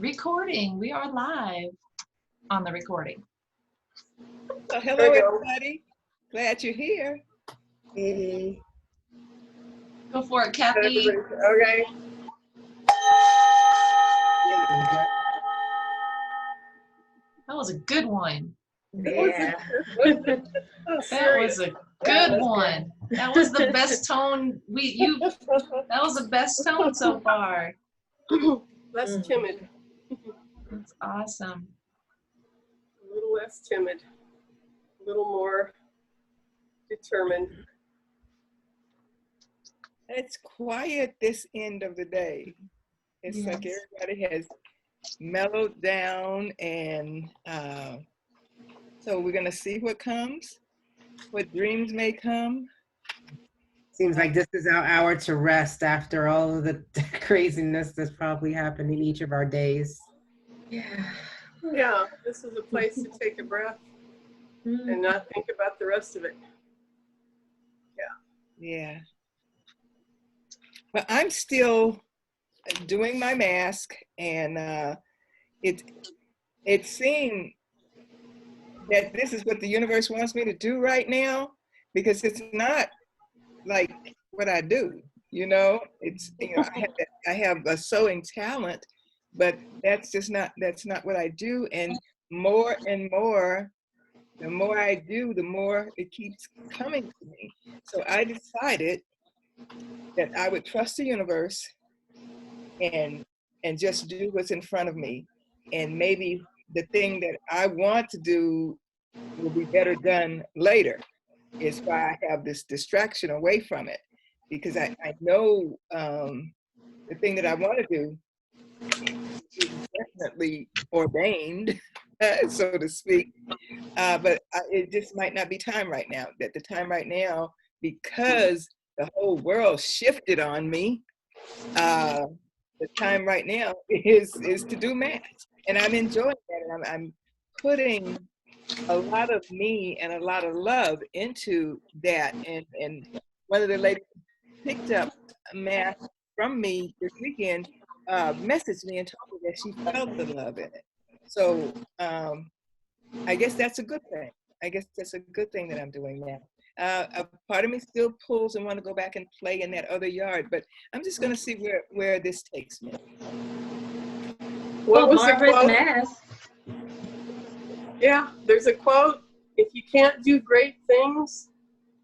recording. We are live on the recording. So hello, everybody. Glad you're here. Go for it, Kathy. Okay. That was a good one. Yeah. That was a good one. That was the best tone that was the best tone so far. Less timid. That's awesome. A little less timid. A little more determined. It's quiet this end of the day. It's like everybody has mellowed down, and so we're gonna see what comes, what dreams may come. Seems like this is our hour to rest after all of the craziness that's probably happened in each of our days. Yeah, this is a place to take a breath and not think about the rest of it. Yeah. But I'm still doing my mask, and it seemed that this is what the universe wants me to do right now, because it's not like what I do, you know. It's, you know, I have a sewing talent, but that's not what I do. And more, the more I do, the more it keeps coming to me. So I decided that I would trust the universe and just do what's in front of me. And maybe the thing that I want to do will be better done later. Is why I have this distraction away from it, because I know the thing that I want to do is definitely ordained, so to speak, but it just might not be time right now. That the time right now, because the whole world shifted on me, the time right now is to do math, and I'm enjoying that, and I'm putting a lot of me and a lot of love into that. And one of the ladies picked up math from me this weekend, messaged me and told me that she felt the love in it. So I guess that's a good thing. I guess that's a good thing that I'm doing now. A part of me still pulls and want to go back and play in that other yard, but I'm just going to see where this takes me. What was Margaret the quote? Mass. Yeah, there's a quote. If you can't do great things,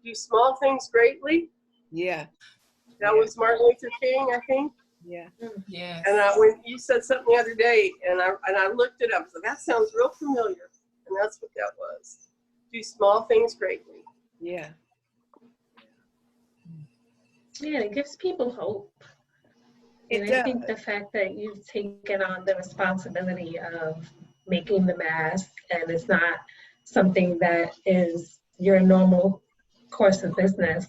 do small things greatly. Yeah. That was Martin Luther King, I think. Yeah. Yes. And when you said something the other day, and I looked it up, so that sounds real familiar, and that's what that was. Do small things greatly. Yeah. Yeah, it gives people hope. It And does. I think the fact that you've taken on the responsibility of making the mask, and it's not something that is your normal course of business,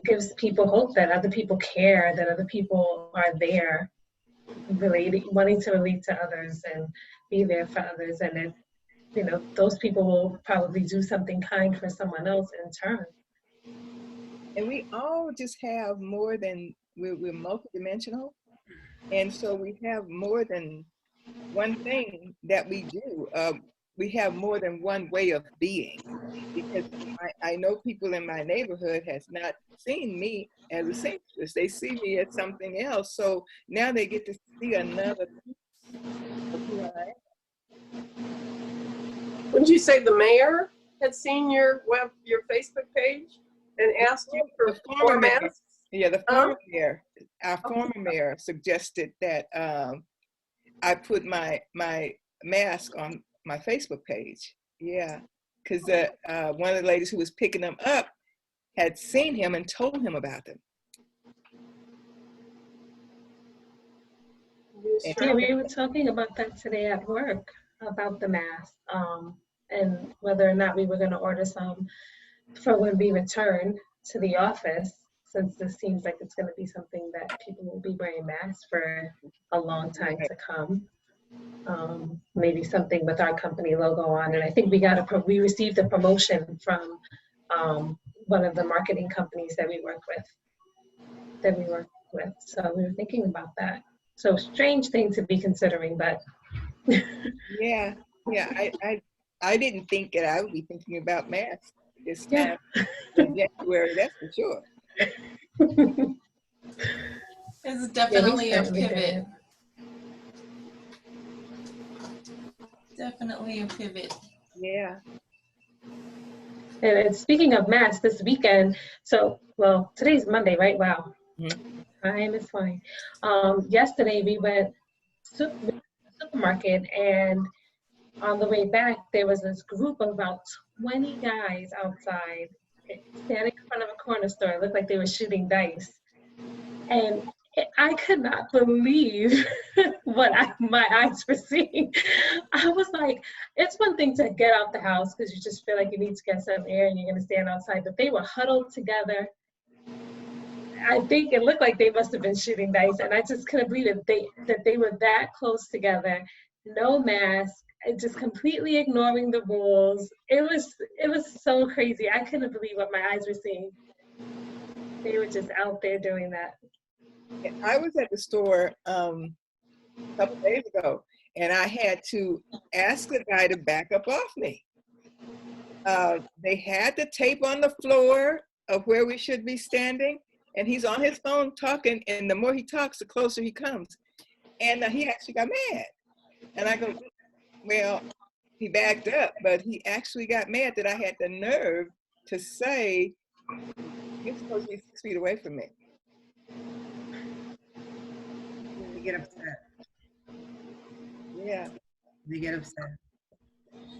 gives people hope that other people care, that other people are there, wanting to relate to others and be there for others, and then, you know, those people will probably do something kind for someone else in turn. And we all just have more than, we're multidimensional. And so we have more than one thing that we do. We have more than one way of being. Because I know people in my neighborhood has not seen me as a seamstress. They see me as something else. So now they get to see another piece of who I am. Wouldn't you say the mayor had seen your Facebook page and asked you for more masks? Yeah, the former mayor, our former mayor suggested that I put my mask on my Facebook page. Yeah, because one of the ladies who was picking them up had seen him and told him about them. Yeah, we were talking about that today at work, about the mask, and whether or not we were going to order some for when we return to the office, since this seems like it's going to be something that people will be wearing masks for a long time to come. Maybe something with our company logo on, and I think we received a promotion from one of the marketing companies that we work with. So we were thinking about that. So strange thing to be considering, but. Yeah, yeah. I didn't think that I would be thinking about masks this Yeah. time in January. That's for sure. It's Yeah, we definitely a certainly pivot. did. Definitely a pivot. Yeah. And speaking of masks, this weekend, so, well, today's Monday, right? Wow, time is flying. Yesterday we went to the supermarket, and on the way back, there was this group of about 20 guys outside standing in front of a corner store. It looked like they were shooting dice. And I could not believe what my eyes were seeing. I was like, it's one thing to get out the house because you just feel like you need to get some air and you're going to stand outside, but they were huddled together. I think it looked like they must have been shooting dice, and I just couldn't believe that they were that close together, no mask, just completely ignoring the rules. It was so crazy. I couldn't believe what my eyes were seeing. They were just out there doing that. I was at the store a couple days ago, and I had to ask the guy to back up off me. They had the tape on the floor of where we should be standing, and he's on his phone talking, and the more he talks, the closer he comes. And he actually got mad. And I go, well, he backed up, but he actually got mad that I had the nerve to say, you're supposed to be 6 feet away from me. They get upset. Yeah. They get upset.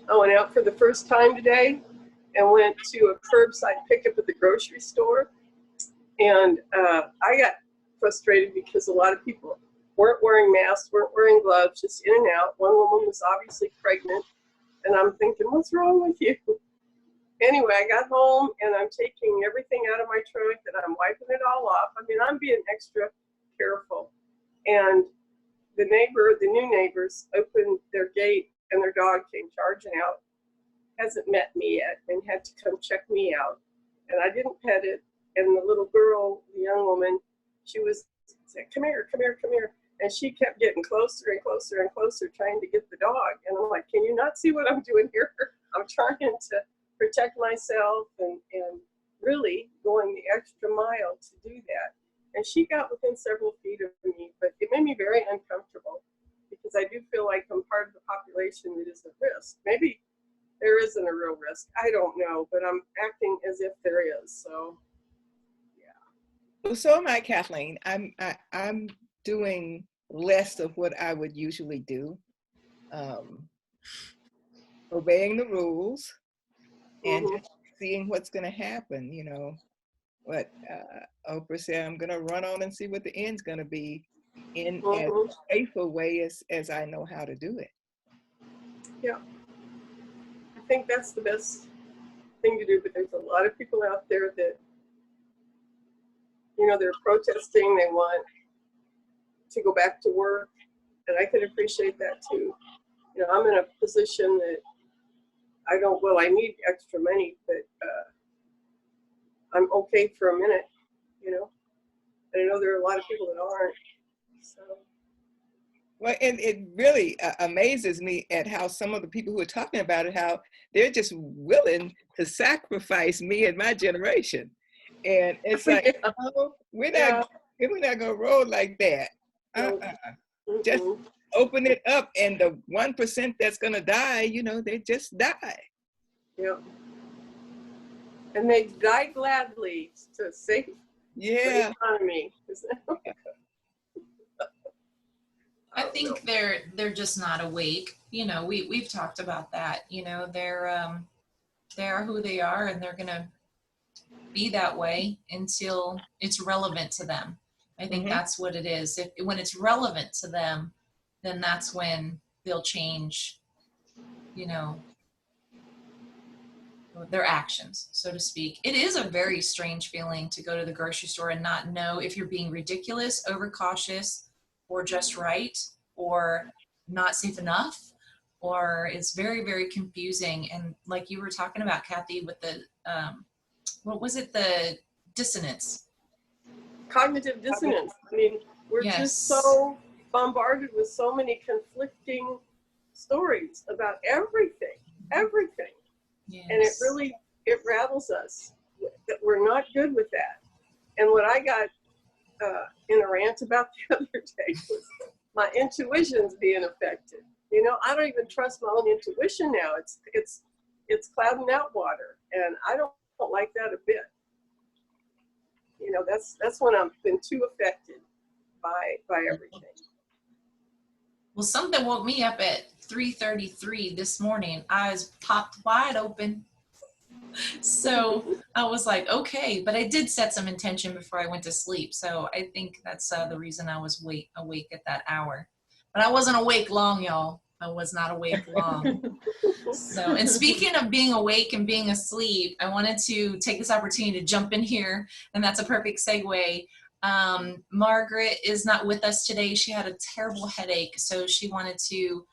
I went out for the first time today and went to a curbside pickup at the grocery store. And I got frustrated because a lot of people weren't wearing masks, weren't wearing gloves, just in and out. One woman was obviously pregnant. And I'm thinking, what's wrong with you? Anyway, I got home and I'm taking everything out of my trunk and I'm wiping it all off. I mean, I'm being extra careful. And the new neighbors opened their gate and their dog came charging out. Hasn't met me yet and had to come check me out. And I didn't pet it. And the little girl, the young woman, she was saying, come here, come here, come here. And she kept getting closer and closer and closer trying to get the dog. And I'm like, can you not see what I'm doing here? I'm trying to protect myself and really going the extra mile to do that. And she got within several feet of me, but it made me very uncomfortable because I do feel like I'm part of the population that is at risk. Maybe there isn't a real risk. I don't know, but I'm acting as if there is. So, yeah. Well, so am I, Kathleen. I'm doing less of what I would usually do, obeying the rules and just seeing what's going to happen. You know, what Oprah said, I'm going to run on and see what the end's going to be in as safe a way as I know how to do it. Yeah. I think that's the best thing to do, but there's a lot of people out there that, you know, they're protesting, they want to go back to work, and I can appreciate that too. You know, I'm in a position that I need extra money, but I'm okay for a minute, you know. And I know there are a lot of people that aren't, so. Well, and it really amazes me at how some of the people who are talking about it, how they're just willing to sacrifice me and my generation. And it's like, oh, we're not going to roll like that. Just open it up, and the 1% that's going to die, you know, they just die. Yeah. And they die gladly to save the economy. I think they're just not awake. You know, we've talked about that. You know, they are who they are, and they're gonna be that way until it's relevant to them. I think that's what it is. When it's relevant to them, then that's when they'll change, you know, their actions, so to speak. It is a very strange feeling to go to the grocery store and not know if you're being ridiculous, overcautious, or just right, or not safe enough, or it's very, very confusing. And like you were talking about, Kathy, with the, what was it, the dissonance? Cognitive dissonance. I mean, we're just so bombarded with so many conflicting stories about everything. Yes. And it rattles us that we're not good with that. And what I got in a rant about the other day was my intuition's being affected. You know, I don't even trust my own intuition now. It's clouding out water, and I don't like that a bit. You know, that's when I've been too affected by everything. Well, something woke me up at 3:33 this morning. Eyes popped wide open. So I was like, okay, but I did set some intention before I went to sleep. So I think that's the reason I was awake at that hour. But I wasn't awake long, y'all. I was not awake long. So, and speaking of being awake and being asleep, I wanted to take this opportunity to jump in here, and that's a perfect segue. Margaret is not with us today. She had a terrible headache, so she wanted to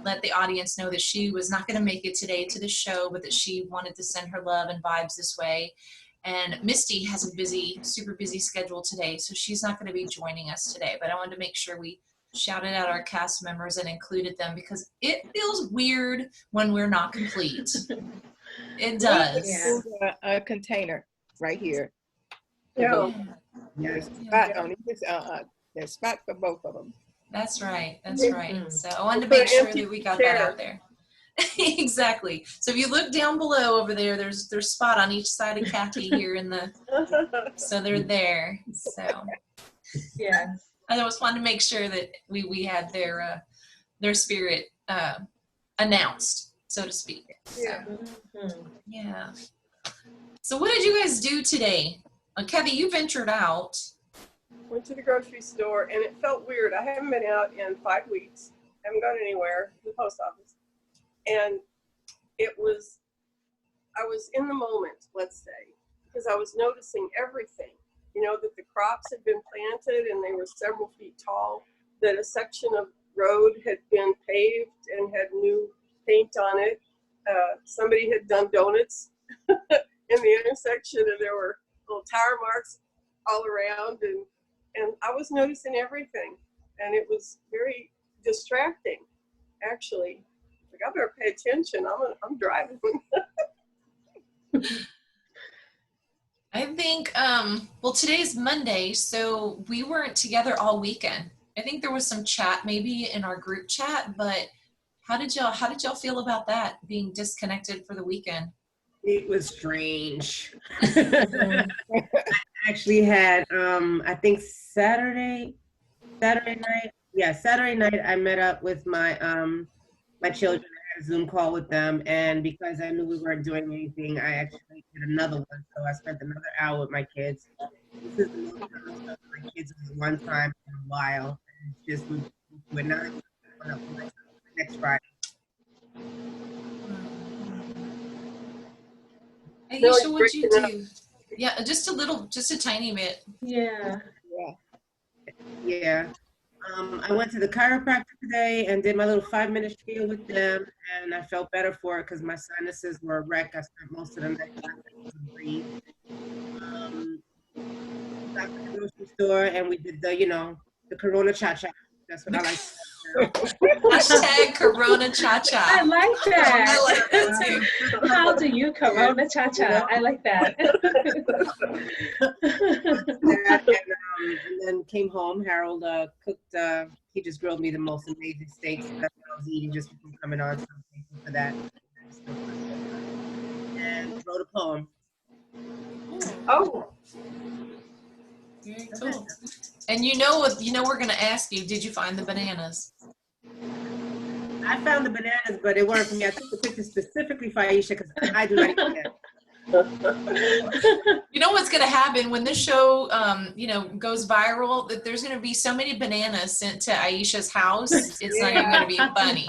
let the audience know that she was not going to make it today to the show, but that she wanted to send her love and vibes this way. And Misty has a super busy schedule today, so she's not going to be joining us today. But I wanted to make sure we shouted out our cast members and included them, because it feels weird when we're not complete. It does. Yeah. A container right here. Yeah. There's a spot on each. There's a spot for both of them. That's right. That's Mhm. right. So I wanted to Put make an sure empty that we got that chair. out there. Exactly. So if you look down below over there, there's spot on each side of Kathy here in the, so they're there. So Yes. I just wanted to make sure that we had their spirit announced, so to speak. So, Yeah. Mhm. yeah. So what did you guys do today? Kathy, you ventured out. Went to the grocery store, and it felt weird. I haven't been out in 5 weeks. Haven't gone anywhere, the post office. And I was in the moment, let's say, because I was noticing everything. You know, that the crops had been planted and they were several feet tall, that a section of road had been paved and had new paint on it. Somebody had done donuts in the intersection, and there were little tire marks all around, and I was noticing everything, and it was very distracting, actually. Like, I better pay attention. I'm driving. I think, well, today's Monday, so we weren't together all weekend. I think there was some chat maybe in our group chat, but how did y'all feel about that, being disconnected for the weekend? It was strange. I actually had, I think Saturday night. Yeah, Saturday night I met up with my my children. I had a Zoom call with them, and because I knew we weren't doing anything, I actually did another one. So I spent another hour with my kids. This is the most time I've spent with my kids one time in a while. And it's just we're not going up next Friday. No, Aisha, it's what'd you breaking up. do? Yeah, just a tiny bit. Yeah. Yeah. I went to the chiropractor today and did my little 5-minute spiel with them, and I felt better for it because my sinuses were a wreck. I spent most of the night trying to breathe. Got to the grocery store and we did the Corona Cha-Cha. That's what I like. Hashtag Corona I Cha-Cha. like that. I like that too. How do you Corona Cha-Cha? I like that. And then came home. Harold cooked. He just grilled me the most amazing steaks. That's what I was eating just before coming on. So I'm thankful for that. And wrote a poem. Oh, Very cool. And you know we're gonna ask you, did you find the bananas? I found the bananas, but it weren't for me. I took the picture specifically for Aisha because I do not eat that. You know what's gonna happen when this show goes viral, that there's gonna be so many bananas sent to Aisha's house, it's not even gonna be funny.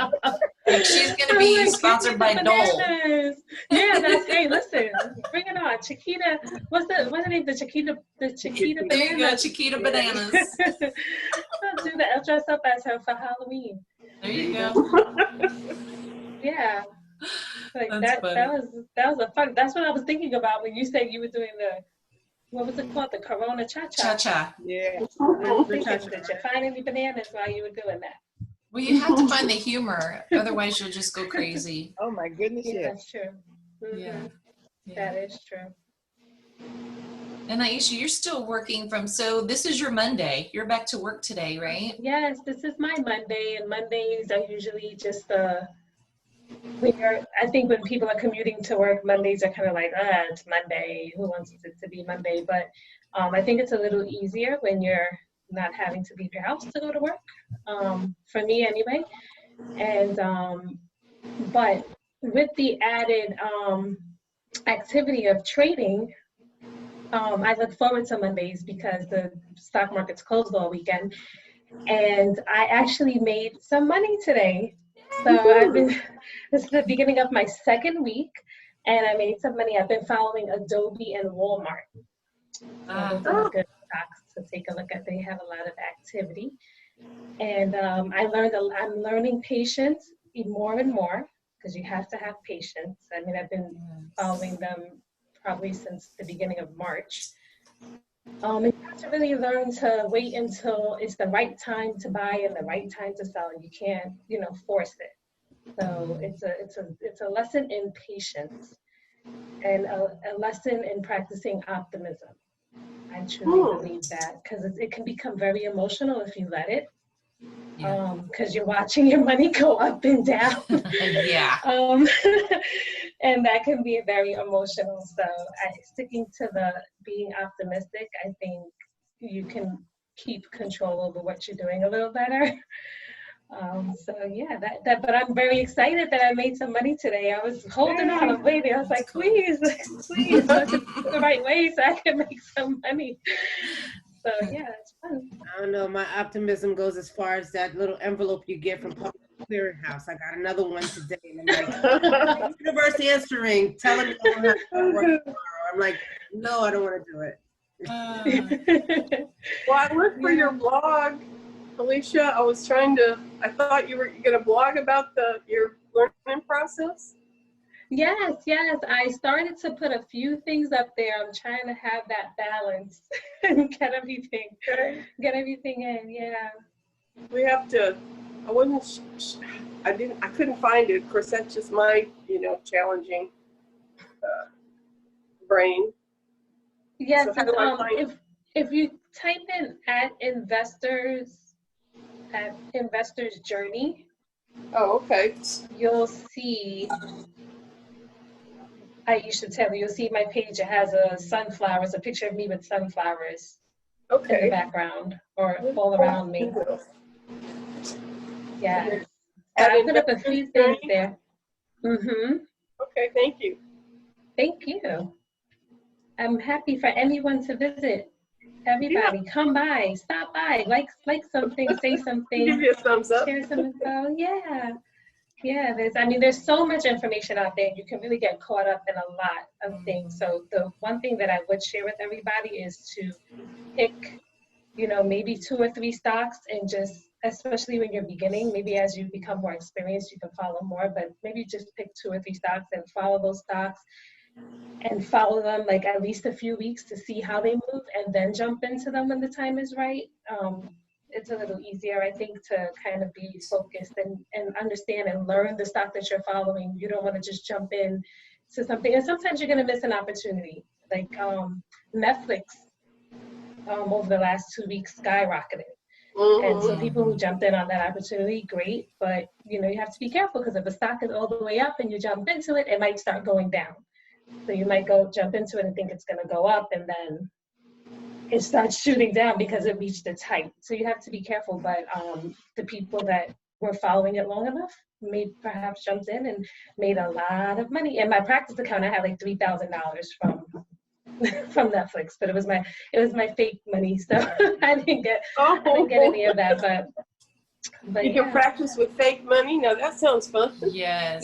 Like, she's gonna be sponsored by Dole. Yeah, that's, hey, listen, bring it on. Chiquita, what's the name? The Chiquita There you go, Chiquita Bananas. I'll do that. I'll dress up as her for Halloween. There you go. Yeah. Like That's that was a fun. That's what I was thinking about when you said you were doing what was it called? The Corona Cha-Cha. Cha-cha. Yeah. Did you find any bananas while you were doing that? Well, you have to find the humor, otherwise you'll just go crazy. Oh my goodness, Yeah, yes. that's true. Mhm. Yeah. That is true. And Aisha, you're still working so this is your Monday. You're back to work today, right? Yes, this is my Monday, and Mondays are usually just I think when people are commuting to work, Mondays are kind of like, it's Monday. Who wants it to be Monday? But I think it's a little easier when you're not having to leave your house to go to work. For me, anyway. And but with the added activity of trading, I look forward to Mondays because the stock market's closed all weekend, and I actually made some money today. So this is the beginning of my second week, and I made some money. I've been following Adobe and Walmart. Those are good stocks to take a look at. They have a lot of activity, and I'm learning patience more and more, because you have to have patience. I mean, I've been following them probably since the beginning of March. You have to really learn to wait until it's the right time to buy and the right time to sell. You can't, force it. So it's a lesson in patience and a lesson in practicing optimism. I truly believe that, because it can become very emotional if you let it. Because you're watching your money go up and down. Yeah. And that can be very emotional. So sticking to the being optimistic, I think you can keep control over what you're doing a little better. So yeah, but I'm very excited that I made some money today. I was holding on, I'm waiting. I was like, please, look the right way so I can make some money. So yeah, it's fun. I don't know. My optimism goes as far as that little envelope you get from Public Clearinghouse. I got another one today, and I'm like, universe answering, telling me I don't have to work tomorrow. I'm like, no, I don't want to do it. Well, I looked for your blog, Alicia. I thought you were going to blog about your learning process. Yes. I started to put a few things up there. I'm trying to have that balance and get everything in. Yeah. We have to. I couldn't find it. Of course, that's just my, challenging brain. Yes. So how do I find if you type in at investors journey. Oh, okay. You'll see. You should tell you. You'll see my page. It has a picture of me with sunflowers in the background or all around me. Yeah. I put up a few things there. Okay, thank you. Thank you. I'm happy for anyone to visit. Everybody, come by, stop by, like something, say something. Give you a thumbs up. Share some info. Yeah, there's so much information out there. You can really get caught up in a lot of things. So the one thing that I would share with everybody is to pick, maybe 2 or 3 stocks, and just, especially when you're beginning, maybe as you become more experienced, you can follow more, but maybe just pick 2 or 3 stocks and follow those stocks and follow them like at least a few weeks to see how they move, and then jump into them when the time is right. It's a little easier, I think, to kind of be focused and understand and learn the stock that you're following. You don't want to just jump in to something. And sometimes you're going to miss an opportunity. Like Netflix over the last 2 weeks skyrocketed. And so people who jumped in on that opportunity, great. But, you have to be careful, because if the stock is all the way up and you jump into it, it might start going down. So you might jump into it and think it's going to go up, and then it starts shooting down because it reached its height. So you have to be careful. But the people that were following it long enough perhaps jumped in and made a lot of money. In my practice account, I had like $3,000 from Netflix, but it was my fake money, so I didn't get any of that. But you can practice with fake money. Now that sounds fun. Yes.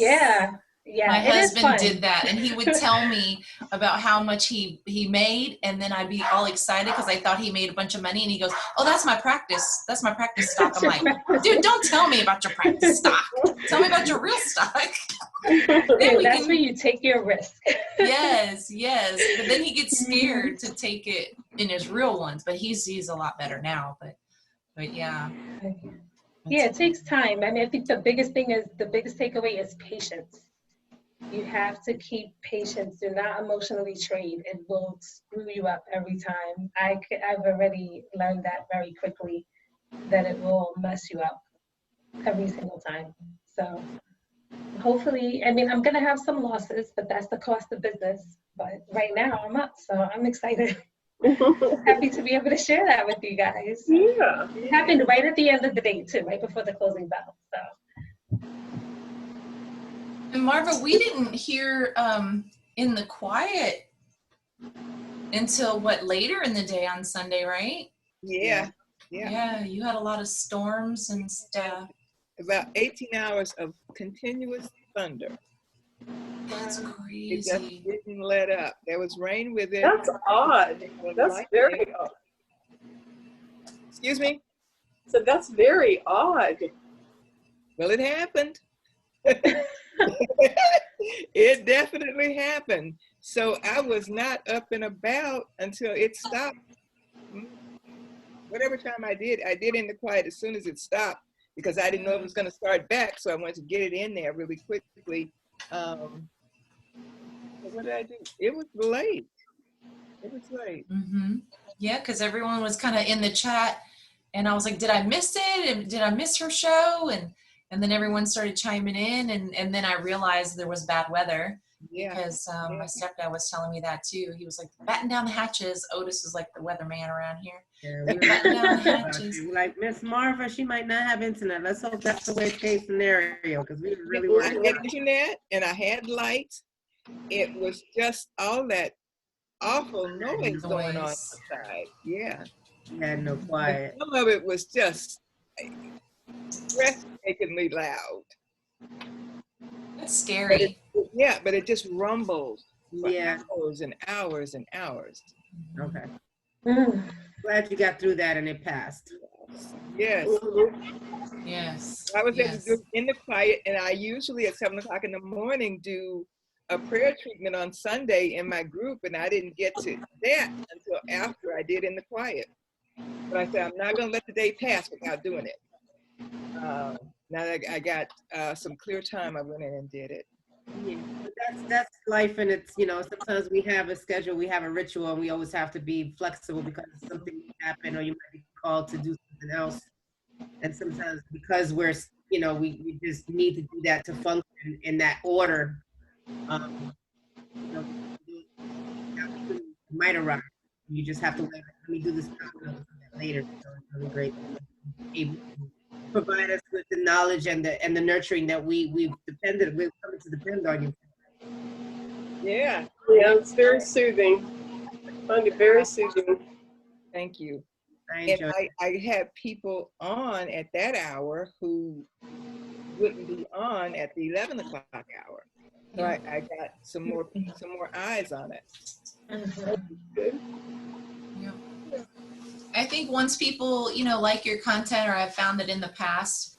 Yeah, my husband did that, and he would tell me about how much he made, and then I'd be all excited because I thought he made a bunch of money, and he goes, "Oh, that's my practice stock." I'm like, "Dude, don't tell me about your practice stock. Tell me about your real stock." Then we That's can- where you take your risk. yes, yes. But then he gets scared to take it in his real ones. But he's a lot better now. But yeah. Yeah, it takes time. I mean, I think the biggest takeaway is patience. You have to keep patience. Do not emotionally trade. It will screw you up every time. I've already learned that very quickly, that it will mess you up every single time. So hopefully, I mean, I'm going to have some losses, but that's the cost of business. But right now I'm up, so I'm excited. Happy to be able to share that with you guys. Yeah. It happened right at the end of the day too, right before the closing bell. So. And Marva, we didn't hear in the quiet until what, later in the day on Sunday, right? Yeah. Yeah, you had a lot of storms and stuff. About 18 hours of continuous thunder. That's It just crazy. didn't let up. There was rain with it. That's odd. That's very odd. Excuse me? So that's very odd. Well, it happened. It definitely happened. So I was not up and about until it stopped. Whatever time I did in the quiet as soon as it stopped, because I didn't know it was going to start back. So I wanted to get it in there really quickly. What did I do? It was late. Mm-hmm. Yeah, because everyone was kind of in the chat, and I was like, "Did I miss it? And did I miss her show?" And then everyone started chiming in, and then I realized there was bad weather because my stepdad was telling me that too. He was like, "Batten down the hatches." Otis is like the weatherman around here. Yeah, we Batten down the hatches. like Miss Marva, she might not have internet. Let's hope that's the worst case scenario, because we really I were. had internet and I had lights. It was just all that awful noise going on outside. Yeah. We had no quiet. Some of it was just breathtakingly loud. That's scary. But it just rumbled for Yeah. hours and hours and hours. Okay. Mm. Glad you got through that and it passed. Yes. Yes. I was Yes. in the quiet, and I usually at 7 o'clock in the morning do a prayer treatment on Sunday in my group, and I didn't get to that until after I did in the quiet. But I said, I'm not going to let the day pass without doing it. Now that I got some clear time, I went in and did it. Yeah, but that's life, and it's, you know, sometimes we have a schedule, we have a ritual, and we always have to be flexible because something may happen, or you might be called to do something else. And sometimes because we're, you know, we just need to do that to function in that order. You know, it might arrive. You just have to wait. Let me do this now, later. So it's really great to provide us with the knowledge and the nurturing that we've come to depend on you. Yeah. Yeah, it's very soothing. I find it very soothing. Thank you. I And enjoy I had people on at that hour who wouldn't be on at the 11 o'clock hour. So I got some more eyes on it. Good. Yeah. I think once people, you know, like your content, or I've found that in the past,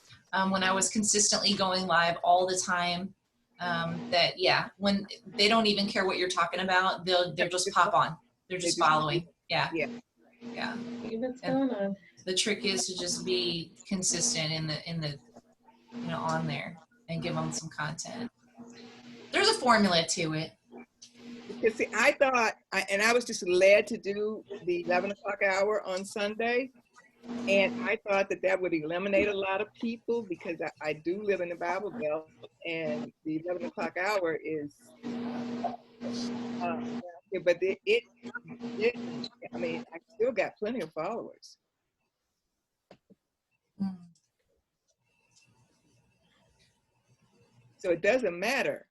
when I was consistently going live all the time, that when they don't even care what you're talking about, they'll just pop on. They're just following. Yeah. What's going on? The trick is to just be consistent in the you know, on there and give them some content. There's a formula to it. Because see, I thought, I was just led to do the 11 o'clock hour on Sunday. And I thought that would eliminate a lot of people, because I do live in the Bible Belt, and the 11 o'clock hour is, but I mean, I still got plenty of followers. So it doesn't matter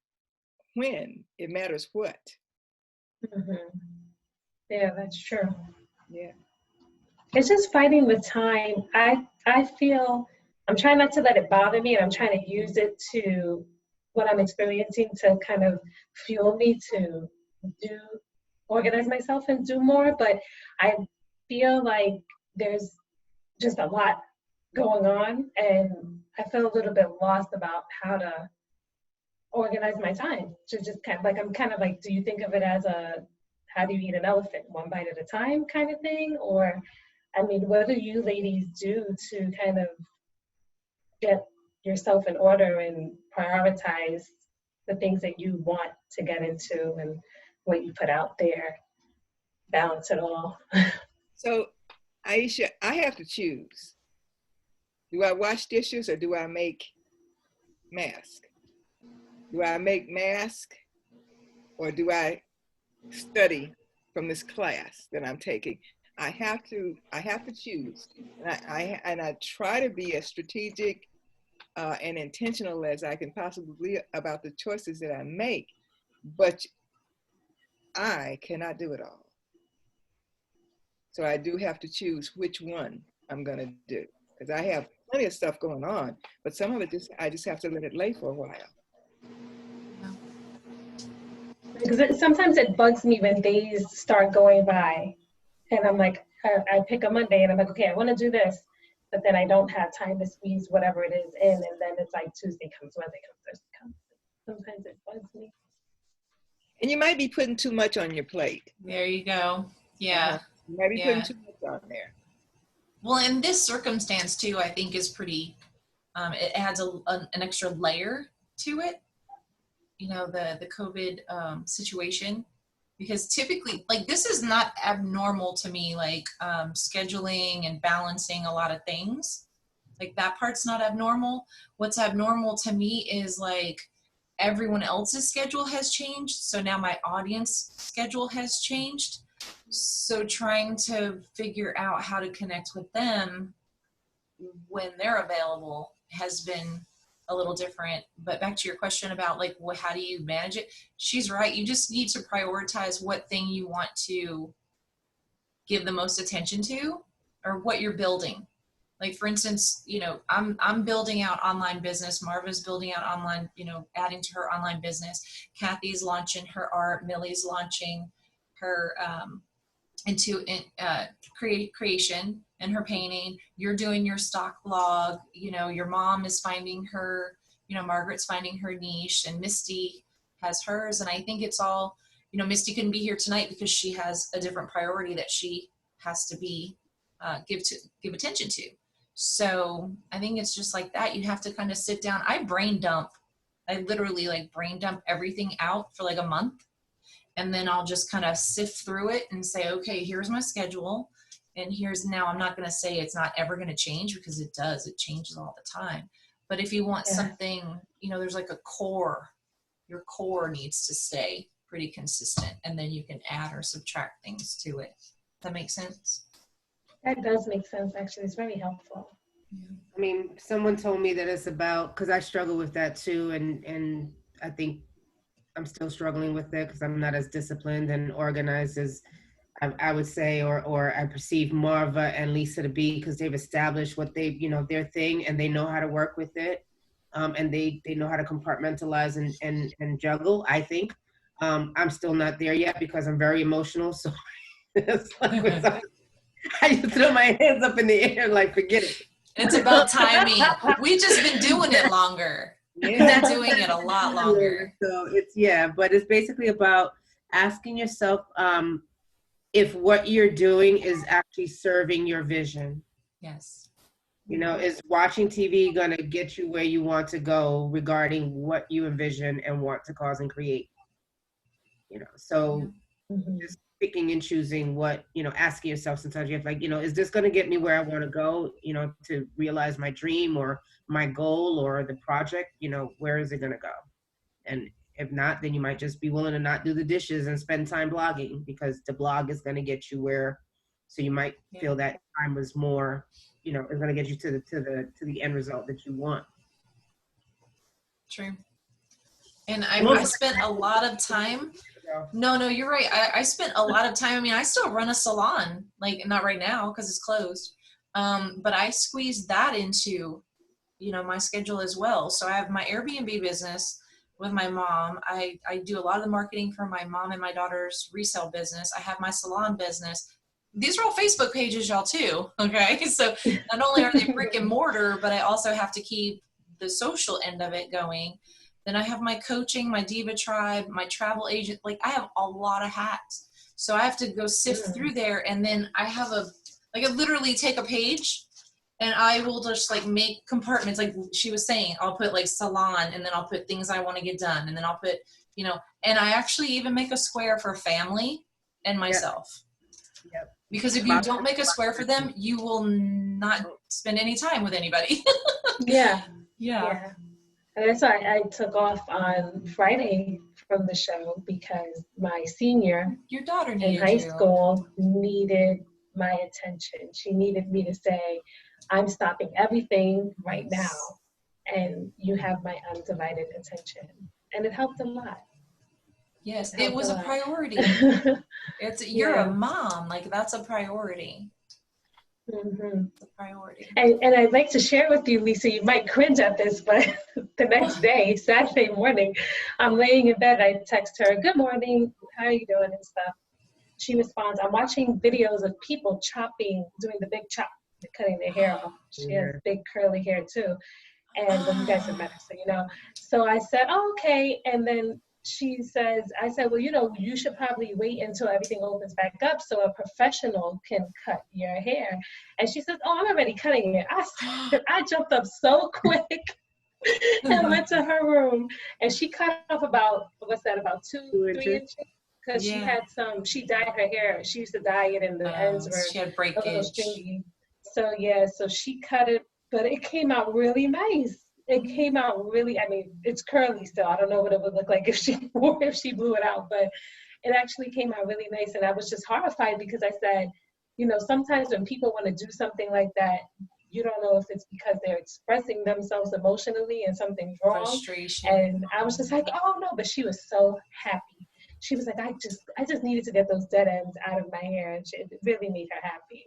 when, it matters what. Mm-hmm. Yeah, that's true. Yeah. It's just finding the time. I feel I'm trying not to let it bother me, and I'm trying to use it to what I'm experiencing to kind of fuel me to organize myself and do more. But I feel like there's just a lot going on, and I feel a little bit lost about how to organize my time to just kind of like, I'm kind of like, do you think of it as how do you eat an elephant, one bite at a time kind of thing? Or, I mean, what do you ladies do to kind of get yourself in order and prioritize the things that you want to get into and what you put out there, balance it all? So, Aisha, I have to choose. Do I wash dishes or do I make mask? Do I make mask or do I study from this class that I'm taking? I have to choose. And I try to be as strategic and intentional as I can possibly be about the choices that I make, but I cannot do it all. So I do have to choose which one I'm gonna do, because I have plenty of stuff going on, but some of it I just have to let it lay for a while. Because sometimes it bugs me when days start going by and I'm like, I pick a Monday and I'm like, okay, I want to do this, but then I don't have time to squeeze whatever it is in, and then it's like Tuesday comes, Wednesday comes, Thursday comes. Sometimes it bugs me. And you might be putting too much on your plate. There you go. Yeah. You might be Yeah. putting too much on there. Well, in this circumstance too, I think is pretty, it adds an extra layer to it, you know, the COVID situation, because typically, like, this is not abnormal to me, like scheduling and balancing a lot of things. Like, that part's not abnormal. What's abnormal to me is like everyone else's schedule has changed. So now my audience schedule has changed. So trying to figure out how to connect with them when they're available has been a little different. But back to your question about like, how do you manage it? She's right. You just need to prioritize what thing you want to give the most attention to, or what you're building. Like, for instance, you know, I'm building out online business. Marva's building out online, you know, adding to her online business. Kathy's launching her art. Millie's launching her creation and her painting. You're doing your stock blog. You know, your mom is finding her, you know, Margaret's finding her niche, and Misty has hers. And I think it's all, you know, Misty couldn't be here tonight because she has a different priority that she has to be give attention to. So I think it's just like that. You have to kind of sit down. I literally like brain dump everything out for like a month. And then I'll just kind of sift through it and say, okay, here's my schedule. And now I'm not going to say it's not ever going to change, because it does. It changes all the time. But if you want something, you know, there's like a core. Your core needs to stay pretty consistent. And then you can add or subtract things to it. Does that make sense? That does make sense, actually. It's very helpful. I mean, someone told me that it's about, because I struggle with that too, and I think I'm still struggling with it because I'm not as disciplined and organized as I would say, or I perceive Marva and Lisa to be, because they've established what they, you know, their thing, and they know how to work with it, and they know how to compartmentalize and juggle. I think I'm still not there yet because I'm very emotional, so it's like I just throw my hands up in the air like, forget it. It's about timing. We've just been doing it longer. We've been doing it a lot longer. So but it's basically about asking yourself if what you're doing is actually serving your vision. Yes. You know, is watching TV going to get you where you want to go regarding what you envision and want to cause and create? You know, so just picking and choosing what, you know, asking yourself sometimes, you have like, you know, is this going to get me where I want to go, you know, to realize my dream or my goal or the project, you know, where is it going to go? And if not, then you might just be willing to not do the dishes and spend time blogging, because the blog is going to get you where, so you might feel that time was more, you know, it's going to get you to the end result that you want. True. And I spent a lot of time. No, you're right. I spent a lot of time. I mean, I still run a salon, like not right now because it's closed. But I squeezed that into, you know, my schedule as well. So I have my Airbnb business with my mom. I do a lot of the marketing for my mom and my daughter's resale business. I have my salon business. These are all Facebook pages, y'all, too. Okay. So not only are they brick and mortar, but I also have to keep the social end of it going. Then I have my coaching, my Diva Tribe, my travel agent. Like I have a lot of hats. So I have to go sift through there. And then I have I literally take a page and I will just like make compartments. Like she was saying, I'll put like salon, and then I'll put things I want to get done. And then I'll put, and I actually even make a square for family and myself. Yep. Because if you don't make a square for them, you will not spend any time with anybody. Yeah. Yeah. And that's why I took off on Friday from the show, because my senior Your daughter in needed high you. school needed my attention. She needed me to say, I'm stopping everything right now, and you have my undivided attention. And it helped a lot. Yes, it was a priority. You're a mom, like that's a priority. Mm-hmm. It's a priority. And I'd like to share with you, Lisa, you might cringe at this, but the next day, Saturday morning, I'm laying in bed, I text her, good morning, how are you doing and stuff. She responds, I'm watching videos of people doing the big chop, cutting their hair off. She has big curly hair too. And well, you guys have met her, so you know. So I said, oh, okay. And then I said, well, you should probably wait until everything opens back up so a professional can cut your hair. And she says, oh, I'm already cutting it. I jumped up so quick and went to her room, and she cut off about 2-3 inches. Because she dyed her hair. She used to dye it, and the ends were she had a little breakage. stringy. So so she cut it, but it came out really nice. It came out really, it's curly still. I don't know what it would look like if she blew it out, but it actually came out really nice. And I was just horrified because I said, sometimes when people want to do something like that, you don't know if it's because they're expressing themselves emotionally and something's wrong. Frustration. And I was just like, oh no, but she was so happy. She was like, I just needed to get those dead ends out of my hair, and it really made her happy.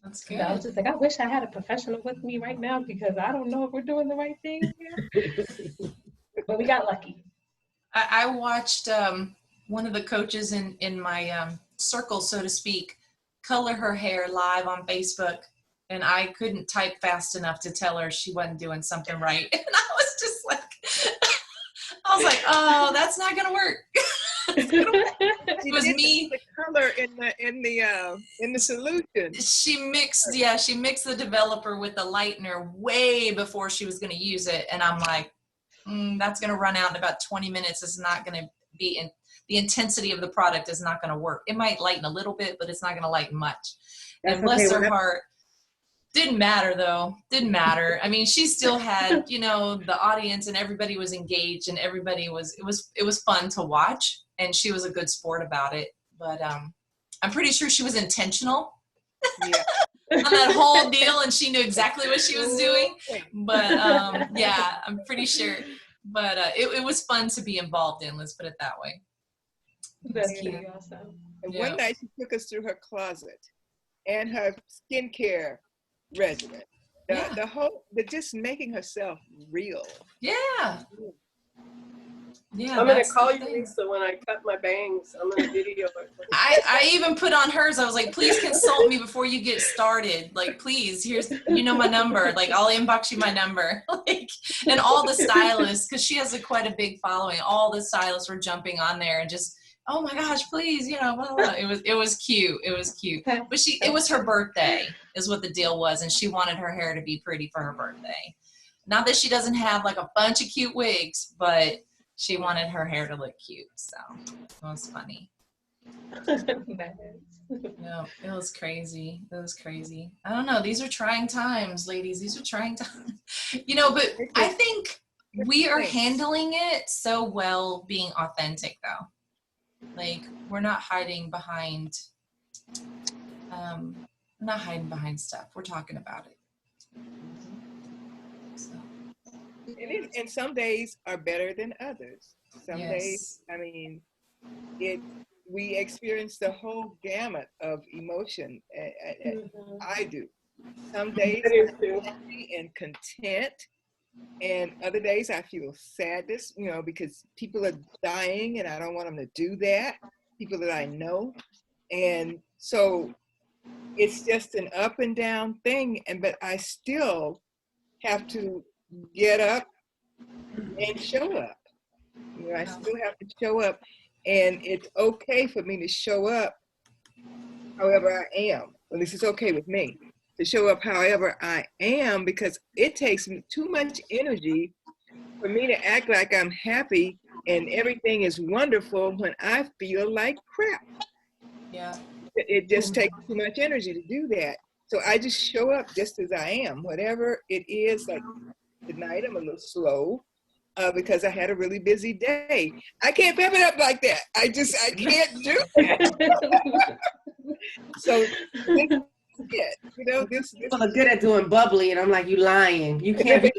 That's good. So I was just like, I wish I had a professional with me right now, because I don't know if we're doing the right thing here. But we got lucky. I watched one of the coaches in my circle, so to speak, color her hair live on Facebook, and I couldn't type fast enough to tell her she wasn't doing something right. And I was just like, oh, that's not gonna work. It was me. The color in the solution. She mixed the developer with the lightener way before she was going to use it, and I'm like, that's going to run out in about 20 minutes. It's not going to be the intensity of the product is not going to work. It might lighten a little bit, but it's not going to lighten much. And bless her heart, didn't matter though. Didn't matter. I mean, she still had, the audience, and everybody was engaged, and everybody was. It was fun to watch. And she was a good sport about it. But I'm pretty sure she was intentional on that whole deal, and she knew exactly what she was doing. But I'm pretty sure. But it was fun to be involved in. Let's put it that way. That's cute. Awesome. And one night she took us through her closet and her skincare regimen. The just making herself real. Yeah. Yeah, I'm going to call you, Lisa, when I cut my bangs. I'm going to video it. I even put on hers. I was like, please consult me before you get started. Like, please, here's, my number. Like, I'll inbox you my number. Like, and all the stylists, because she has quite a big following, all the stylists were jumping on there and just, oh my gosh, please, blah, blah, blah. It was cute. It was cute. But it was her birthday is what the deal was. And she wanted her hair to be pretty for her birthday. Not that she doesn't have like a bunch of cute wigs, but she wanted her hair to look cute, so it was funny. No, it was crazy. It was crazy. I don't know. These are trying times, ladies. These are trying times. But I think we are handling it so well being authentic, though. Like, we're not hiding behind, stuff. We're talking about it. So. And some days are better than others. Some days, we experience the whole gamut of emotion. I do. Some days I'm happy and content, and other days I feel sadness, because people are dying and I don't want them to do that. People that I know. And so it's just an up and down thing. But I still have to get up and show up. You know, I still have to show up, and it's okay for me to show up however I am. At least it's okay with me to show up however I am, because it takes too much energy for me to act like I'm happy and everything is wonderful when I feel like crap. Yeah. It just takes too much energy to do that. So I just show up just as I am, whatever it is. Like tonight, I'm a little slow because I had a really busy day. I can't pep it up like that. I can't do it. So this, you know, this People are good at doing bubbly, and I'm like, you lying. You can't be.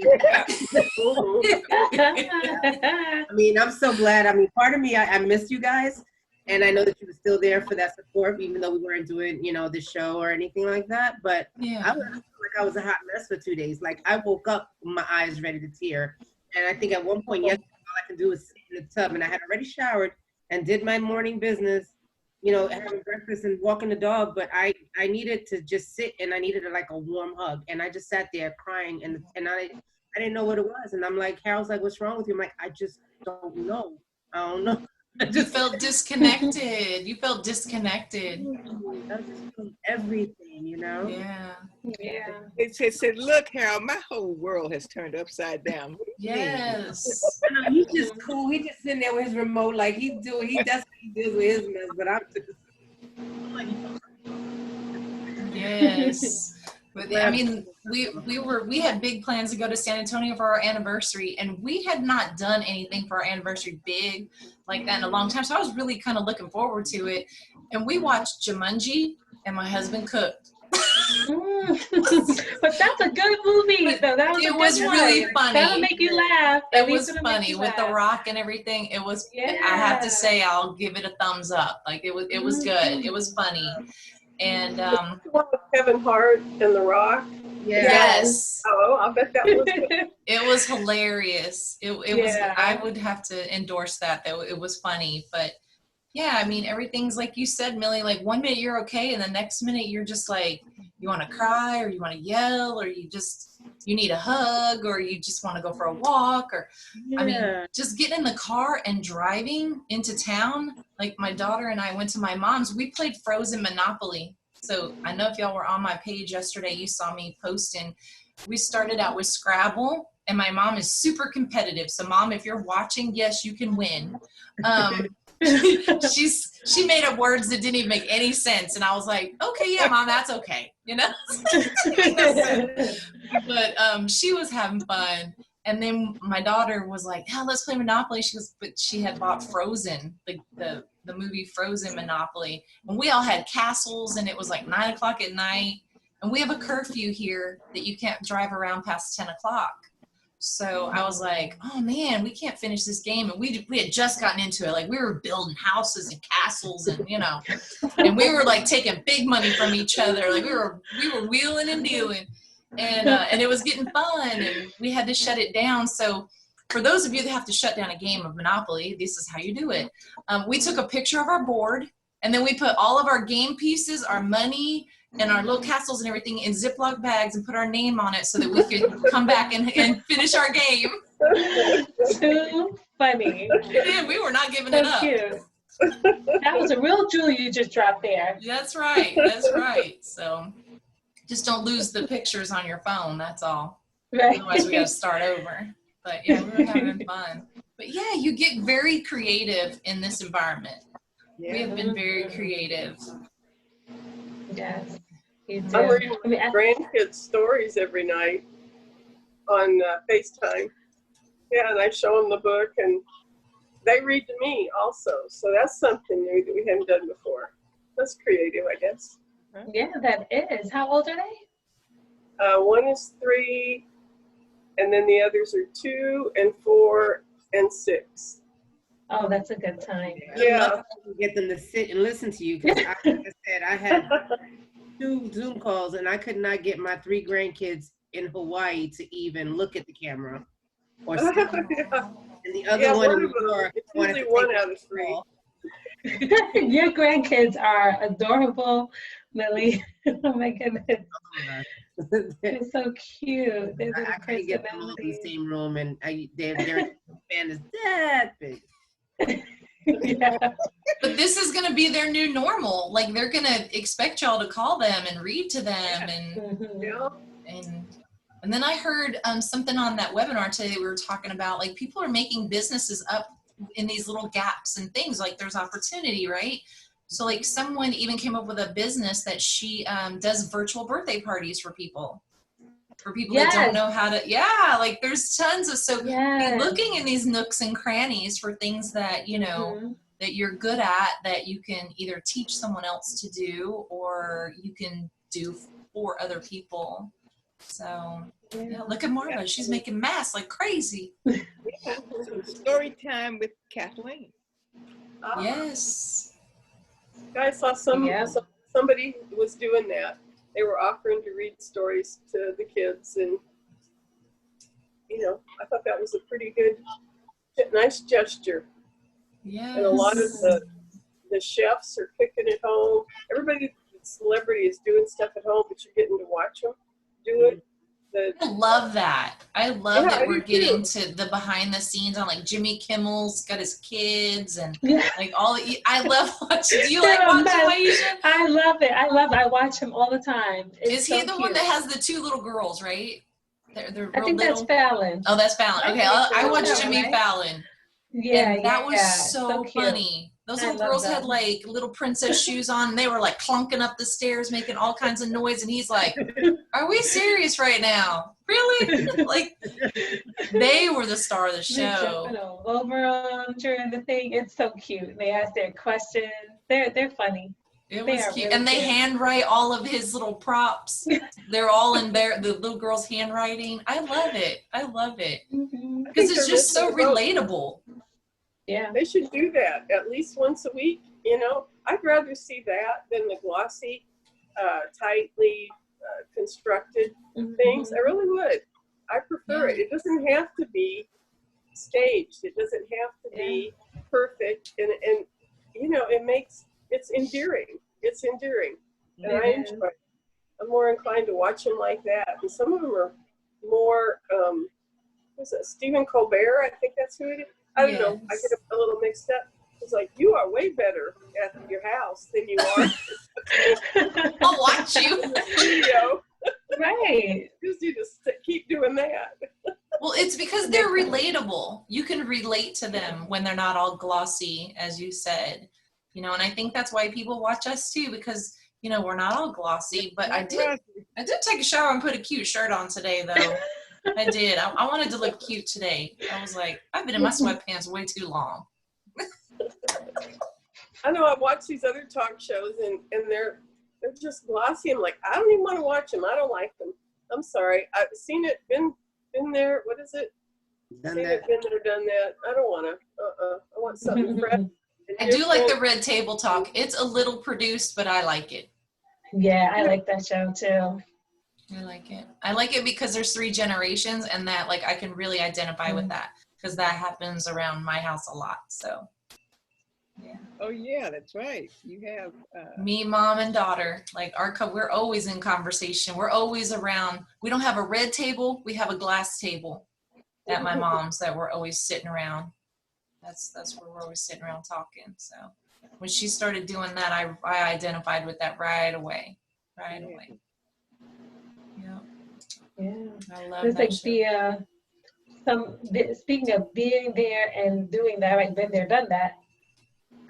I mean, I'm so glad. I mean, part of me, I miss you guys, and I know that you were still there for that support, even though we weren't doing, you know, the show or anything like that. But Yeah. I felt like I was a hot mess for 2 days. Like I woke up, my eyes ready to tear, and I think at one point yesterday, all I could do was sit in the tub, and I had already showered and did my morning business, you know, having breakfast and walking the dog, but I needed to just sit, and I needed like a warm hug, and I just sat there crying, and I didn't know what it was, and I'm like, Harold's like, what's wrong with you? I'm like, I just don't know. I don't know. I You just felt disconnected. You felt disconnected. I just felt everything, you know. Yeah. Yeah. it said, look, Harold, my whole world has turned upside down. What do you mean? Yes. I know, he's just cool. He just sitting there with his remote, like he does what he deals with his mess, but I'm just like, Yes. But I mean, we had big plans to go to San Antonio for our anniversary, and we had not done anything for our anniversary big like that in a long time. So I was really kind of looking forward to it. And we watched Jumanji, and my husband cooked. But that's a good movie, though. That was It a good was one. really funny. That'll make you laugh. It At least was it'll make funny you with The laugh. Rock and everything. It was. Yeah. I have to say, I'll give it a thumbs up. Like it was good. It was funny, and The one with Kevin Hart and The Rock. yeah. yes, Oh, I bet that was good. it was hilarious. It was. Yeah. I would have to endorse that. Though it was funny, but yeah, I mean everything's like you said, Millie. Like 1 minute you're okay, and the next minute you're just like you want to cry, or you want to yell, or you need a hug, or you just want to go for a walk, or I mean, just getting in the car and driving into town. Like my daughter and I went to my mom's. We played Frozen Monopoly. So I know if y'all were on my page yesterday, you saw me posting. We started out with Scrabble, and my mom is super competitive. So Mom, if you're watching, yes, you can win. She made up words that didn't even make any sense, and I was like, okay, yeah, Mom, that's okay, you know. But she was having fun, and then my daughter was like, "Yeah, let's play Monopoly." She goes, but she had bought Frozen, the movie Frozen Monopoly, and we all had castles, and it was like 9 o'clock at night, and we have a curfew here that you can't drive around past 10 o'clock. So I was like, oh man, we can't finish this game. And we had just gotten into it. Like we were building houses and castles and, you know, and we were like taking big money from each other. Like we were wheeling and dealing, and it was getting fun, and we had to shut it down. So for those of you that have to shut down a game of Monopoly, this is how you do it. We took a picture of our board, and then we put all of our game pieces, our money, and our little castles and everything in Ziploc bags and put our name on it so that we could come back and finish our game. Too funny. Yeah, we were not giving it So up. cute. That was a real jewel you just dropped there. That's right. That's right. So just don't lose the pictures on your phone. That's all. Right. Otherwise, we got to start over. But yeah, we were having fun. But yeah, you get very creative in this environment. Yeah. We have been very creative. Yes. You do. I'm reading I mean, grandkids' stories every night on FaceTime. Yeah, and I show them the book, and they read to me also. So that's something new that we haven't done before. That's creative, I guess. yeah, that is. How old are they? One is 3, and then the others are 2 and 4 and 6. Oh, that's a good time. Yeah. Get them to sit and listen to you, because like I said, I had 2 Zoom calls, and I could not get my 3 grandkids in Hawaii to even look at the camera or sit. Yeah. And the other one in of New them, York it's wanted usually to 1 take out a of 3. call. Your grandkids are adorable, Millie. Oh my goodness. They're so cute. They're I little couldn't get them all in the personalities. same room, and their fan is that big. Yeah. But this is going to be their new normal. Like they're going to expect y'all to call them and read to them, and Mhm. Yeah. and then I heard something on that webinar today. We were talking about like people are making businesses up in these little gaps and things. Like there's opportunity, right? So like someone even came up with a business that she does virtual birthday parties for people that don't Yes. know how to. Yeah, like there's tons of be Yes. looking in these nooks and crannies for things that you know. Mhm. That you're good at, that you can either teach someone else to do or you can do for other people. So yeah, look at Marva. She's making masks like crazy. So story time with Kathleen. Yes. I saw somebody was doing that. They were offering to read stories to the kids, and you know, I thought that was a pretty good, nice gesture. Yes. And a lot of the chefs are cooking at home. Everybody, celebrity is doing stuff at home, but you're getting to watch them do it. I love that. I love that we're do getting too. to the behind the scenes on like Jimmy Kimmel's got his kids and Yeah. like all I love watching. Do you They're like a watching mess. Aisha? I love it. I watch him all the time. Is he so the cute. one that has the two little girls, right? They're I real think little. that's Fallon. Oh, that's Fallon. Okay, I watched Fallon, Jimmy right? Fallon. Yeah, And that was yeah. so cute. funny. Those I little love girls had them. like little princess shoes on. And they were like clunking up the stairs, making all kinds of noise. And he's like, "Are we serious right now? Really?" Like they were the star of the They're show. jumping all over them during the thing. It's so cute. They ask their questions. They're funny. It They was are cute, really and they cute. handwrite all of his little props. They're all in the little girl's handwriting. I love it. I love it Mhm. because it's just so relatable. Yeah. They should do that at least once a week. You know, I'd rather see that than the glossy, tightly constructed things. I really would. I prefer it. It doesn't have to be staged. It doesn't have to be perfect. And you know, it's endearing. It's endearing. And I enjoy it. I'm more inclined to watch them like that. And some of them are more, who's that? Stephen Colbert, I think that's who it is. I don't know. I get a little mixed up. It's like, you are way better at your house than you are. I'll watch you. In the studio. Right. You just need to keep doing that. Well, it's because they're relatable. You can relate to them when they're not all glossy, as you said. You know, and I think that's why people watch us too, because you know we're not all glossy. But I did take a shower and put a cute shirt on today, though. I did. I wanted to look cute today. I was like, I've been in my sweatpants way too long. I know I've watched these other talk shows and they're just glossy. I'm like, I don't even want to watch them. I don't like them. I'm sorry. I've seen it, been there. What is it? Seen it, been there, done that. I don't want to. I want something fresh. I do like the Red Table Talk. It's a little produced, but I like it. Yeah, I like that show too. I like it. I like it because there's 3 generations and that like I can really identify with that because that happens around my house a lot. So yeah. Oh yeah, that's right. You have me, mom, and daughter. Like we're always in conversation. We're always around. We don't have a red table. We have a glass table at my mom's that we're always sitting around. That's where we're always sitting around talking. So when she started doing that, I identified with that right away. Right away. Yeah. I love it's that like show. Speaking of being there and doing that, I've been there, done that.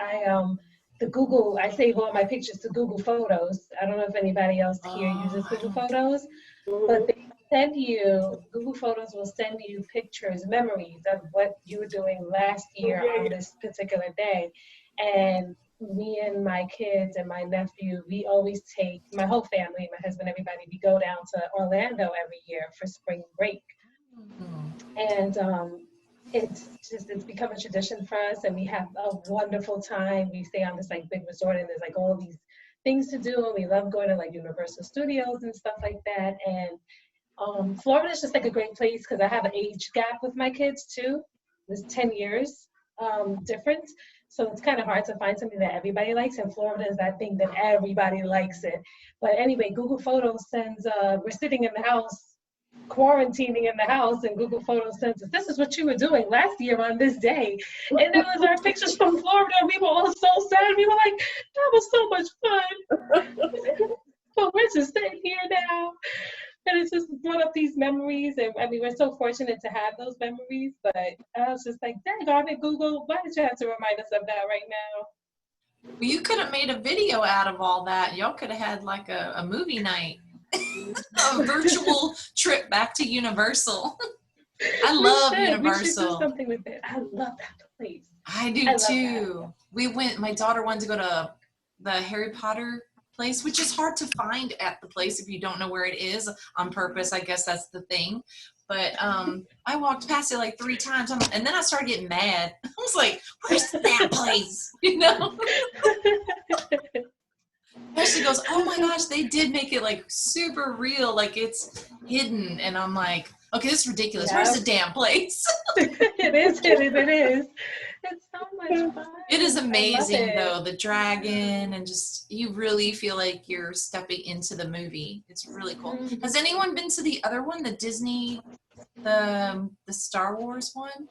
I save all my pictures to Google Photos. I don't know if anybody else here uses Google Photos, but Google Photos will send you pictures, memories of what you were doing last year on this particular day. And me and my kids and my nephew, we always take, my whole family, my husband, everybody, we go down to Orlando every year for spring break. And it's become a tradition for us, and we have a wonderful time. We stay on this like big resort, and there's like all these things to do, and we love going to like Universal Studios and stuff like that. And Florida is just like a great place because I have an age gap with my kids too. There's 10 years difference. So it's kind of hard to find something that everybody likes, and Florida is that thing that everybody likes it. But anyway, Google Photos sends, we're sitting in the house quarantining in the house, and Google Photos sends us, this is what you were doing last year on this day. And it was our pictures from Florida. We were all so sad. We were like, that was so much fun. But we're just sitting here now. And it's just brought up these memories. And I mean, we're so fortunate to have those memories. But I was just like, dang it, Google, why did you have to remind us of that right now? Well, you could have made a video out of all that. Y'all could have had like a movie night. A virtual trip back to Universal. I love Universal. We should do something with it. I love that place. I do too. We went, my daughter wanted to go to the Harry Potter place, which is hard to find at the place if you don't know where it is on purpose. I guess that's the thing. But I walked past it like 3 times, and then I started getting mad. I was like, where's that place? You know? Ashley goes, oh my gosh, they did make it like super real, like it's hidden. And I'm like, okay, this is ridiculous. Yeah. Where's the damn place? It is. It's so much fun. It is amazing though, the dragon, and just, you really feel like you're stepping into the movie. It's really cool. Mm-hmm. Has anyone been to the other one, the Disney, the Star Wars one?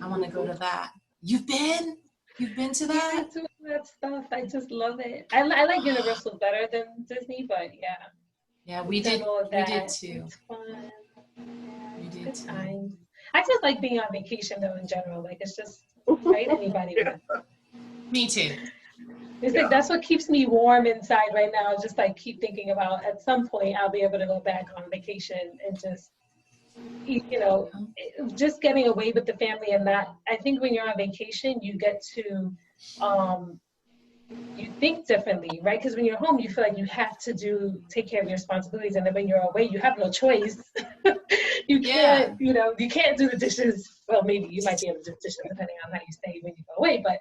I want to go to that. You've been to that? I do that stuff. I just love it. I like Universal better than Disney, but yeah. Yeah, we did too. It's fun. Yeah, we did good times. I just like being on vacation though in general. Like it's just right anybody. Yeah. Me too. It's like that's what keeps me warm inside right now. Just like keep thinking about at some point I'll be able to go back on vacation and just just getting away with the family. And that, I think when you're on vacation, you get to, you think differently, right? Because when you're home, you feel like you have to take care of your responsibilities. And then when you're away, you have no choice. You can't, you can't do the dishes. Well, maybe you might be able to do dishes depending on how you stay when you go away. But,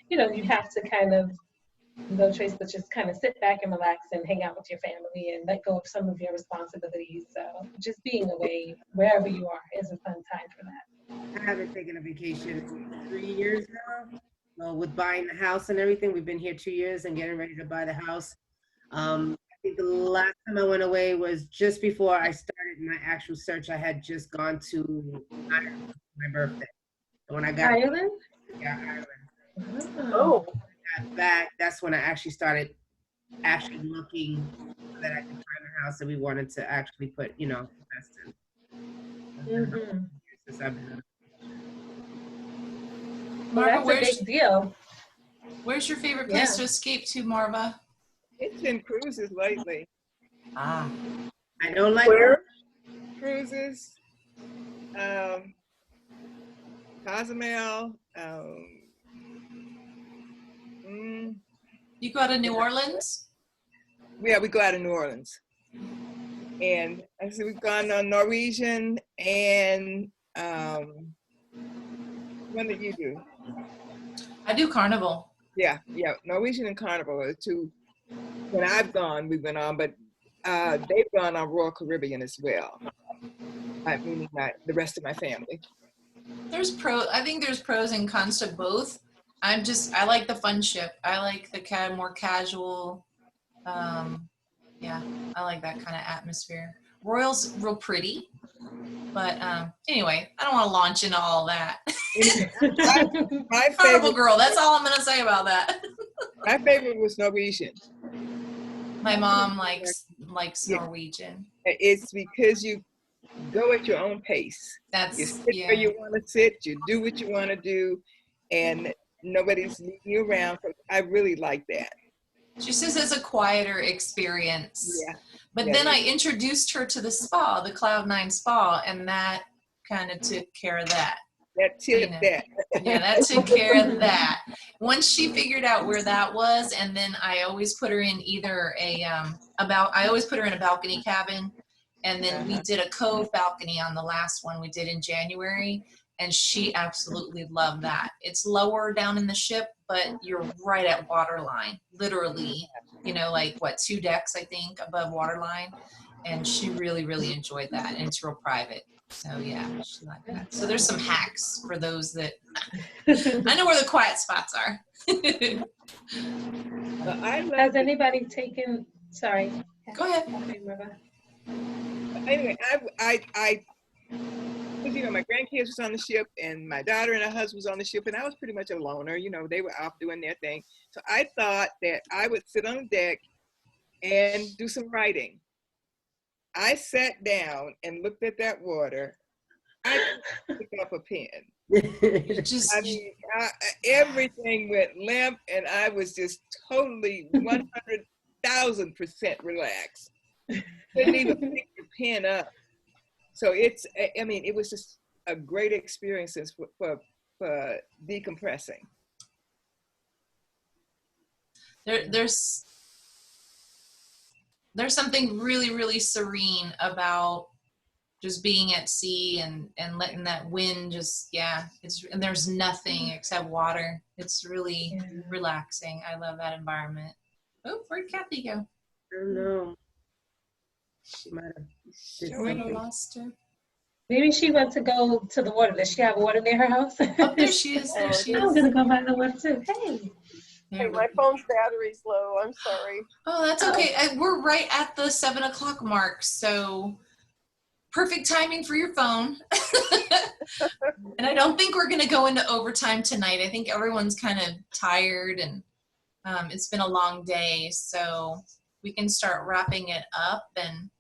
you have to kind of, no choice but just kind of sit back and relax and hang out with your family and let go of some of your responsibilities. So just being away wherever you are is a fun time for that. I haven't taken a vacation in 3 years now. Well, with buying the house and everything, we've been here 2 years and getting ready to buy the house. I think the last time I went away was just before I started my actual search. I had just gone to Ireland for my birthday. So when I got Ireland? Yeah, Ireland. Oh. Got back, that's when I actually started looking so that I could find a house that we wanted to actually put, invest in. Mm-hmm. Marva, that's a big deal. Where's your favorite place to escape to, Marva? It's been cruises lately. I don't like where? Cruises. Cozumel. You go out of New Orleans? Yeah, we go out of New Orleans. And actually we've gone on Norwegian and when did you do? I do Carnival. Yeah, Norwegian and Carnival are the two. When I've gone, we've been on, but they've gone on Royal Caribbean as well. Meaning the rest of my family. I think there's pros and cons to both. I like the fun ship. I like the more casual, I like that kind of atmosphere. Royal's real pretty, but anyway, I don't want to launch into all that. My Carnival girl, that's all I'm going to say about that. My favorite was Norwegian. My mom likes Norwegian. It's because you go at your own pace. You sit where you want to sit, you do what you want to do, and nobody's leading you around. So I really like that. She says it's a quieter experience. Yeah. But then I introduced her to the spa, the Cloud9 spa, and that kind of took care of that. That took care of that. Once she figured out where that was, and then I always put her in either I always put her in a balcony cabin, and then we did a cove balcony on the last one we did in January. And she absolutely loved that. It's lower down in the ship, but you're right at waterline, literally, 2 decks, I think, above waterline. And she really, really enjoyed that. And it's real private. So yeah, she liked that. So there's some hacks for those that, I know where the quiet spots are. Has anybody taken, sorry. Go ahead. Anyway, because, you know, my grandkids was on the ship and my daughter and her husband was on the ship and I was pretty much a loner. You know, they were off doing their thing. So I thought that I would sit on the deck and do some writing. I sat down and looked at that water. I couldn't pick up a pen. Just I mean, everything went limp and I was just totally 100,000% relaxed. Couldn't even pick the pen up. So it's, I mean, it was just a great experience for decompressing. there's something really, really serene about just being at sea and letting that wind just, and there's nothing except water. It's really relaxing. I love that environment. Oh, where'd Kathy go? I don't know. She might have did something. Lost her. Maybe she went to go to the water. Does she have water near her house? Oh, there she is. There she I'm is. gonna go by the water too. Hey. Hey, my phone's battery's low. I'm sorry. Oh, that's okay. We're right at the 7 o'clock mark, so perfect timing for your phone. And I don't think we're going to go into overtime tonight. I think everyone's kind of tired and it's been a long day, so we can start wrapping it up and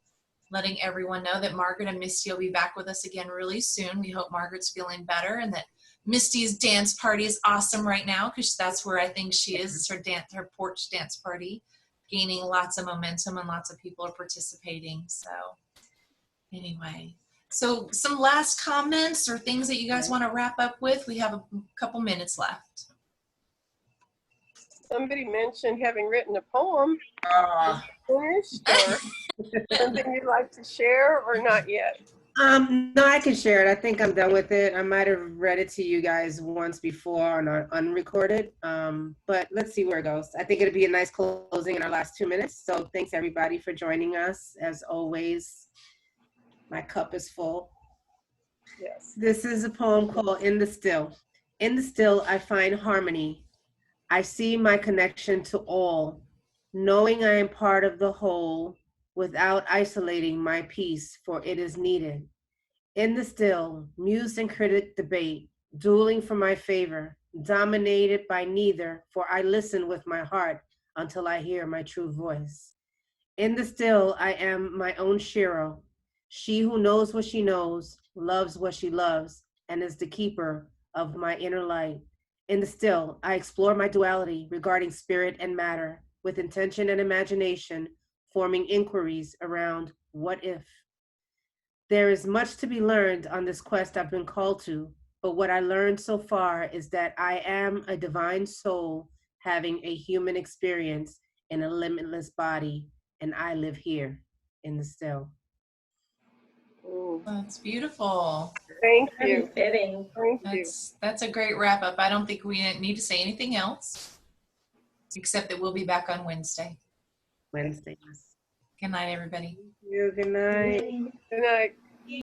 letting everyone know that Margaret and Misty will be back with us again really soon. We hope Margaret's feeling better and that Misty's dance party is awesome right now because that's where I think she is. It's her porch dance party, gaining lots of momentum and lots of people are participating. So anyway, so some last comments or things that you guys want to wrap up with? We have a couple minutes left. Somebody mentioned having written a poem. Finished or something you'd like to share or not yet? No, I can share it. I think I'm done with it. I might have read it to you guys once before on our unrecorded, but let's see where it goes. I think it'll be a nice closing in our last 2 minutes. So thanks everybody for joining us. As always, my cup is full. Yes. This is a poem called In the Still. In the still, I find harmony. I see my connection to all, knowing I am part of the whole, without isolating my peace, for it is needed. In the still, muse and critic debate, dueling for my favor, dominated by neither, for I listen with my heart until I hear my true voice. In the still, I am my own Shiro, she who knows what she knows, loves what she loves, and is the keeper of my inner light. In the still, I explore my duality regarding spirit and matter, with intention and imagination, forming inquiries around what if. There is much to be learned on this quest I've been called to, but what I learned so far is that I am a divine soul having a human experience in a limitless body, and I live here in the still. Ooh, That's beautiful. thank Very you. fitting. Thank you. That's a great wrap up. I don't think we need to say anything else, except that we'll be back on Wednesday. Wednesdays. Good night, everybody. Thank you. Good night. Good night.